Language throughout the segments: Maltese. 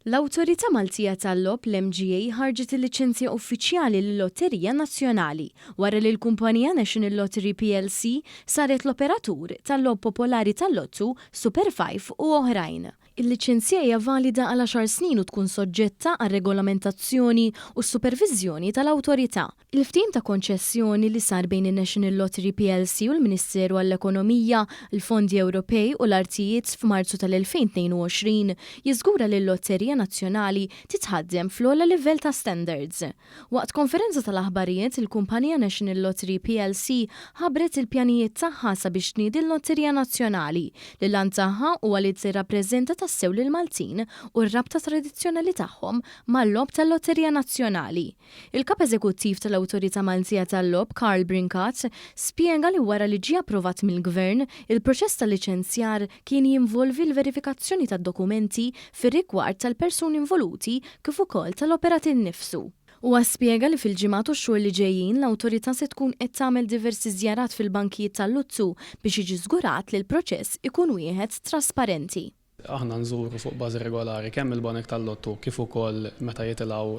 L-Awtorità Maltija tal-Lob l-MGA ħarġet il-liċenzja uffiċjali lill-Lotterija Nazzjonali wara li l-kumpanija National Lottery PLC saret l-operatur tal-lob popolari tal-Lottu, Super 5 u oħrajn. Il-liċenzja hija valida għal 10 snin u tkun soġġetta għal regolamentazzjoni u supervizjoni tal-awtorità. Il-ftim ta' konċessjoni li sar bejn il-National Lottery PLC u l-Ministeru għall-Ekonomija, il-Fondi Ewropej u l-Artijiet f'Marzu tal-2022 jiżgura li l-Lotterija Nazzjonali titħaddem fl-ogħla livell ta' standards. Waqt konferenza tal-aħbarijiet, il-kumpanija National Lottery PLC ħabret il-pjanijiet tagħha sabiex tniedi l-Lotterija Nazzjonali li lan tagħha huwa li tirrappreżenta tassew lil Maltin u r-rabta tradizzjonali tagħhom mal-lob tal-Lotterija Nazzjonali. Il-kap eżekuttiv tal-Awtorità Maltija tal-Lob, Karl Brinkat, spjega li wara li ġie approvat mill-Gvern, il-proċess tal-liċenzjar kien jinvolvi l-verifikazzjoni tad-dokumenti fir-rigward tal-persuni involuti kif ukoll tal-operat innifsu. U spjega li fil-ġimgħat u x-xhur li ġejjin l-awtorità se tkun qed tagħmel diversi żjarat fil-bankijiet tal-Lutzu biex jiġi żgurat li l-proċess ikun wieħed trasparenti. Aħna nżuru fuq bażi regolari kemm il-banek tal-Lottu kif ukoll meta jitilgħu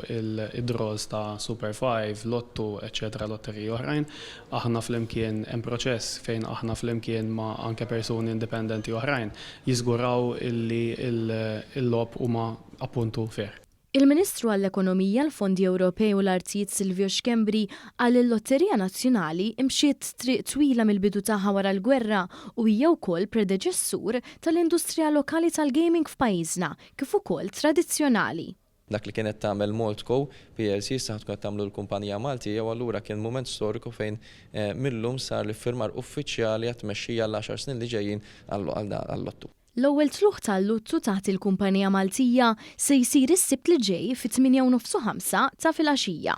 id-draws ta' Super 5, Lottu, eċetera, lotteriji oħrajn, aħna flimkien hemm proċess fejn aħna flimkien ma' anke persuni indipendenti oħrajn jiżguraw illi l-lob huma appuntu fair. Il-Ministru għall-Ekonomija, l-Fondi Ewropej u l-Artijiet Silvio Xkembri għal il-Lotterija Nazzjonali imxiet triq twila mill-bidu tagħha wara l-gwerra u hija wkoll predeċessur tal-industrija lokali tal-gaming f'pajjiżna kif ukoll tradizzjonali. Dak li kienet tagħmel Maltco PLC issa tkun tagħmlu l-kumpanija Maltija u allura kien mument storiku fejn millum sar li firmar uffiċjali għat-tmexxija l-10 snin li ġejjin għall-Lottu. L-ewwel tluħ tal-Luttu taħt il-kumpanija Maltija se jsir is-Sibt li ġej fit-8:05 ta' filgħaxija.